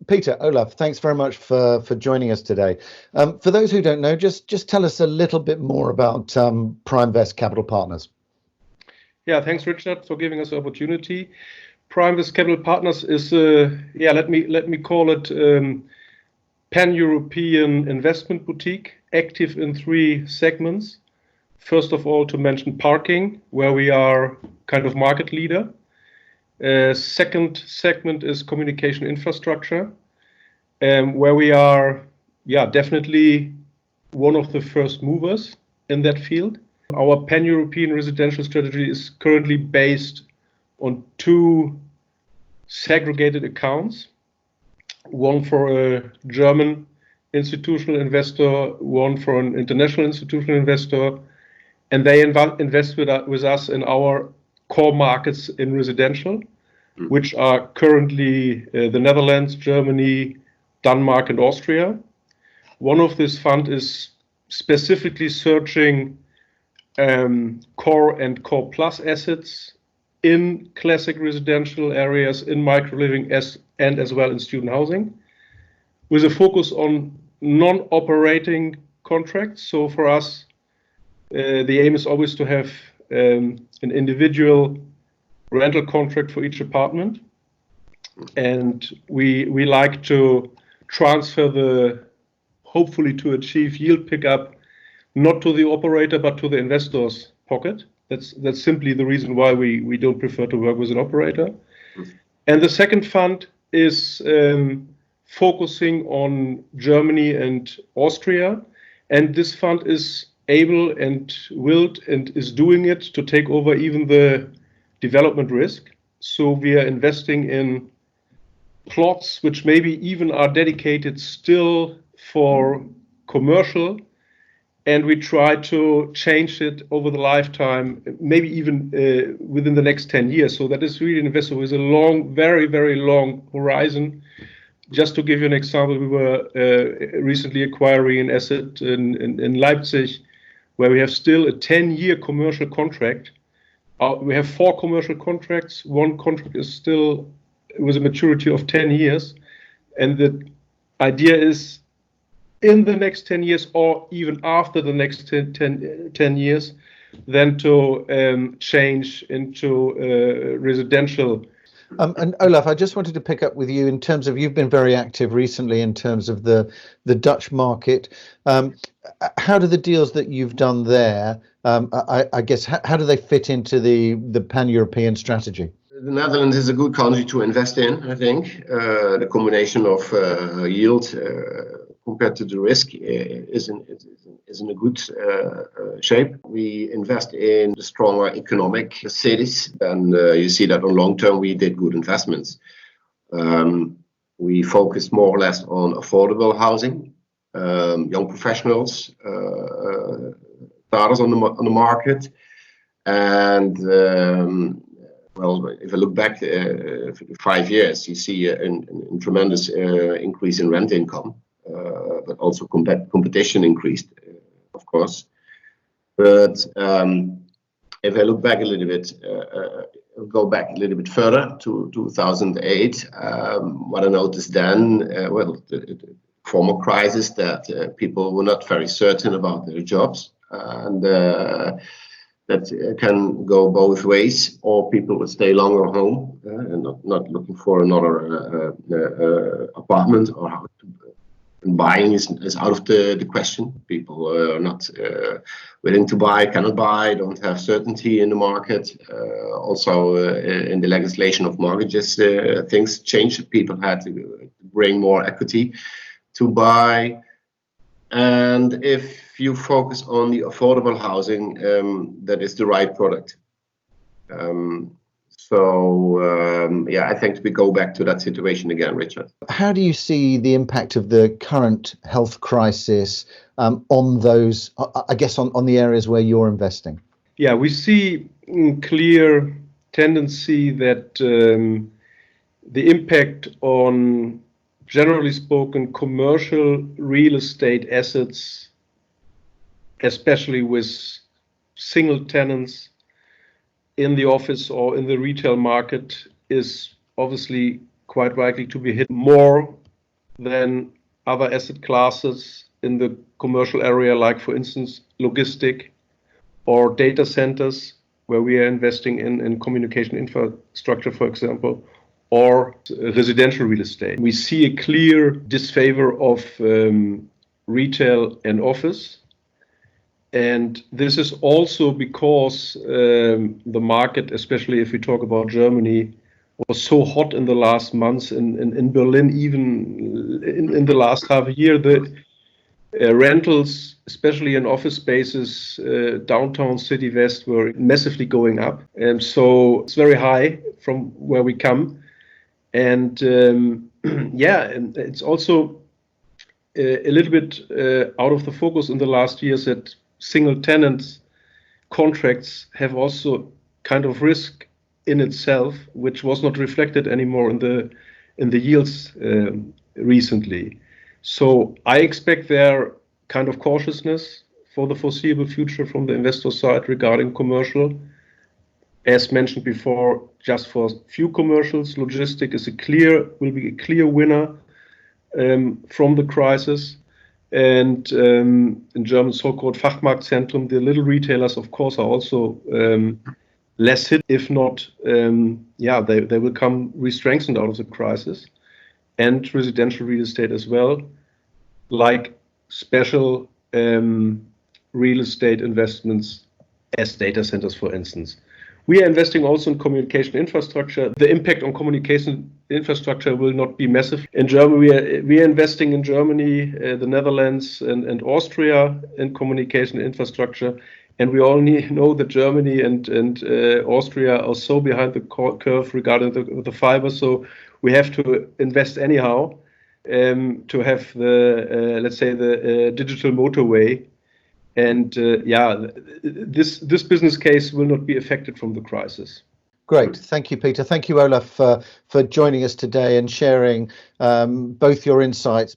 Peter, Olaf, thanks very much for joining us today. For those who don't know, just tell us a little bit more about Primevest Capital Partners. Yeah, thanks, Richard, for giving us the opportunity. Primevest Capital Partners is, let me call it pan-European investment boutique, active in 3 segments. First of all, to mention parking, where we are kind of market leader. Second segment is communication infrastructure, where we are, definitely one of the first movers in that field. Our pan-European residential strategy is currently based on 2 segregated accounts, one for a German institutional investor, one for an international institutional investor, and they invest with us in our core markets in residential, which are currently the Netherlands, Germany, Denmark, and Austria. One of this fund is specifically searching core and core plus assets in classic residential areas, in micro-living and as well in student housing, with a focus on non-operating contracts. So for us, the aim is always to have an individual rental contract for each apartment, and we like to transfer hopefully to achieve yield pickup, not to the operator but to the investor's pocket. That's simply the reason why we don't prefer to work with an operator. And the second fund is focusing on Germany and Austria, and this fund is able and willed and is doing it to take over even the development risk. So we are investing in plots which maybe even are dedicated still for commercial, and we try to change it over the lifetime, maybe even within the next 10 years. So that is really an investment with a long, very, very long horizon. Just to give you an example, we were recently acquiring an asset in Leipzig, where we have still a 10-year commercial contract. We have 4 commercial contracts. One contract is still with a maturity of 10 years. And the idea is in the next 10 years or even after the next 10 years, then to change into residential. And Olaf, I just wanted to pick up with you in terms of, you've been very active recently in terms of the Dutch market. How do the deals that you've done there, I guess, how do they fit into the pan-European strategy? The Netherlands is a good country to invest in, I think. The combination of yield compared to the risk is in a good shape. We invest in the stronger economic cities, and you see that on long term we did good investments. We focus more or less on affordable housing, young professionals, starters on the market, and well, if I look back 5 years, you see a tremendous increase in rent income, but also competition increased, of course. But if I look back a little bit, go back a little bit further to 2008, what I noticed then, the former crisis, that people were not very certain about their jobs, and that can go both ways, or people would stay longer home and not looking for another apartment or house. And buying is out of the question. People are not willing to buy, cannot buy, don't have certainty in the market. Also, in the legislation of mortgages, things changed. People had to bring more equity to buy. And if you focus on the affordable housing, that is the right product. I think we go back to that situation again, Richard. How do you see the impact of the current health crisis on those, I guess, on the areas where you're investing? Yeah, we see clear tendency that the impact on, generally spoken, commercial real estate assets, especially with single tenants in the office or in the retail market, is obviously quite likely to be hit more than other asset classes in the commercial area, like, for instance, logistic or data centers, where we are investing in communication infrastructure, for example, or residential real estate. We see a clear disfavor of retail and office. And this is also because the market, especially if we talk about Germany, was so hot in the last months. In Berlin, even in the last half a year, the rentals, especially in office spaces, downtown City West, were massively going up. And so it's very high from where we come. And and it's also a little bit out of the focus in the last years that single tenants contracts have also kind of risk in itself, which was not reflected anymore in the yields recently. So I expect their kind of cautiousness for the foreseeable future from the investor side regarding commercial. As mentioned before, just for few commercials, logistic will be a clear winner from the crisis. And in German, so-called Fachmarktzentrum, the little retailers, of course, are also less hit, if not, they will come re-strengthened out of the crisis. And residential real estate as well, like special real estate investments as data centers, for instance. We are investing also in communication infrastructure. The impact on communication infrastructure will not be massive. In Germany, we are investing in Germany, the Netherlands, and Austria in communication infrastructure. And we all know that Germany and Austria are so behind the curve regarding the fiber. So we have to invest anyhow to have the, let's say, the digital motorway. And this business case will not be affected from the crisis. Great. Thank you, Peter. Thank you, Olaf, for joining us today and sharing both your insights.